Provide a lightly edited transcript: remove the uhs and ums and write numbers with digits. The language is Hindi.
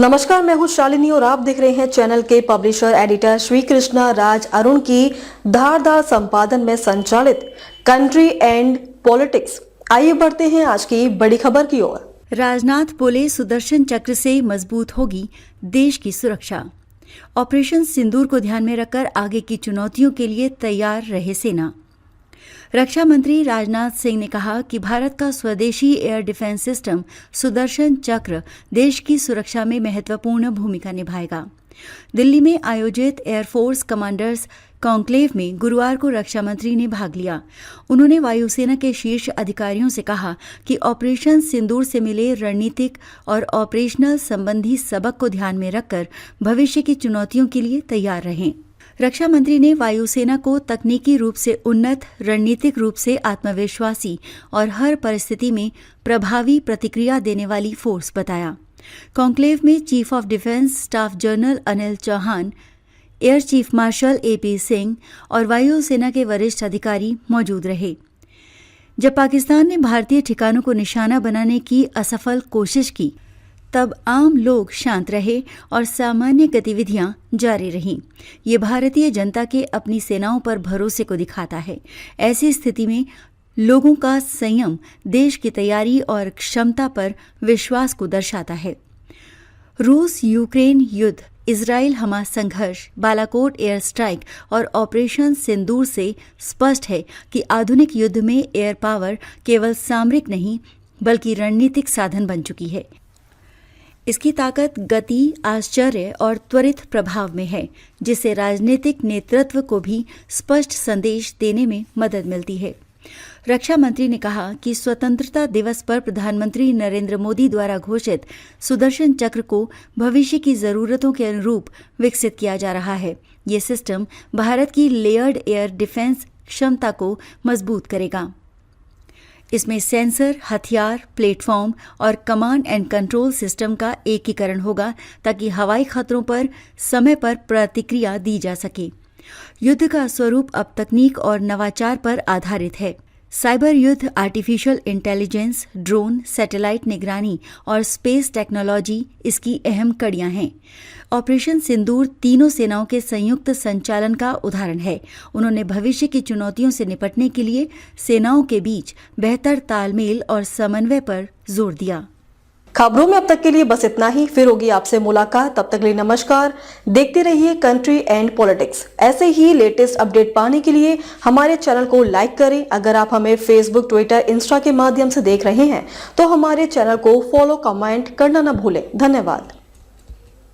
नमस्कार, मैं हूं शालिनी और आप देख रहे हैं चैनल के पब्लिशर एडिटर श्री कृष्णा राज अरुण की धारदार संपादन में संचालित कंट्री एंड पॉलिटिक्स। आइए बढ़ते हैं आज की बड़ी खबर की ओर। राजनाथ बोले, सुदर्शन चक्र से मजबूत होगी देश की सुरक्षा। ऑपरेशन सिंदूर को ध्यान में रखकर आगे की चुनौतियों के लिए तैयार रहे सेना। रक्षा मंत्री राजनाथ सिंह ने कहा कि भारत का स्वदेशी एयर डिफेंस सिस्टम सुदर्शन चक्र देश की सुरक्षा में महत्वपूर्ण भूमिका निभाएगा। दिल्ली में आयोजित एयरफोर्स कमांडर्स कॉन्क्लेव में गुरुवार को रक्षा मंत्री ने भाग लिया। उन्होंने वायुसेना के शीर्ष अधिकारियों से कहा कि ऑपरेशन सिंदूर से मिले रणनीतिक और ऑपरेशनल संबंधी सबक को ध्यान में रखकर भविष्य की चुनौतियों के लिए तैयार रहें। रक्षा मंत्री ने वायुसेना को तकनीकी रूप से उन्नत, रणनीतिक रूप से आत्मविश्वासी और हर परिस्थिति में प्रभावी प्रतिक्रिया देने वाली फोर्स बताया। कॉन्क्लेव में chief of defence staff general Anil Chauhan, air chief marshal AP Singh और वायुसेना के वरिष्ठ अधिकारी मौजूद रहे। जब पाकिस्तान ने भारतीय ठिकानों को निशाना बनाने की असफल कोशिश की, तब आम लोग शांत रहे और सामान्य गतिविधियां जारी रहीं। ये भारतीय जनता के अपनी सेनाओं पर भरोसे को दिखाता है। ऐसी स्थिति में लोगों का संयम देश की तैयारी और क्षमता पर विश्वास को दर्शाता है। रूस यूक्रेन युद्ध, इजराइल हमास संघर्ष, बालाकोट एयर स्ट्राइक और ऑपरेशन सिंदूर से स्पष्ट है कि आधुनिक युद्ध में एयर पावर केवल सामरिक नहीं बल्कि रणनीतिक साधन बन चुकी है। इसकी ताकत गति, आश्चर्य और त्वरित प्रभाव में है, जिससे राजनीतिक नेतृत्व को भी स्पष्ट संदेश देने में मदद मिलती है। रक्षा मंत्री ने कहा कि स्वतंत्रता दिवस पर प्रधानमंत्री नरेंद्र मोदी द्वारा घोषित सुदर्शन चक्र को भविष्य की जरूरतों के अनुरूप विकसित किया जा रहा है। ये सिस्टम भारत की लेयर्ड एयर डिफेंस क्षमता को मजबूत करेगा। इसमें सेंसर, हथियार, प्लेटफॉर्म और कमांड एंड कंट्रोल सिस्टम का एकीकरण होगा ताकि हवाई खतरों पर समय पर प्रतिक्रिया दी जा सके। युद्ध का स्वरूप अब तकनीक और नवाचार पर आधारित है। साइबर युद्ध, आर्टिफिशियल इंटेलिजेंस, ड्रोन, सैटेलाइट निगरानी और स्पेस टेक्नोलॉजी इसकी अहम कड़ियां हैं। ऑपरेशन सिंदूर तीनों सेनाओं के संयुक्त संचालन का उदाहरण है। उन्होंने भविष्य की चुनौतियों से निपटने के लिए सेनाओं के बीच बेहतर तालमेल और समन्वय पर जोर दिया। खबरों में अब तक के लिए बस इतना ही। फिर होगी आपसे मुलाकात, तब तक के लिए नमस्कार। देखते रहिए कंट्री एंड पॉलिटिक्स। ऐसे ही लेटेस्ट अपडेट पाने के लिए हमारे चैनल को लाइक करें। अगर आप हमें फेसबुक, ट्विटर, इंस्टा के माध्यम से देख रहे हैं तो हमारे चैनल को फॉलो, कमेंट करना न भूलें। धन्यवाद।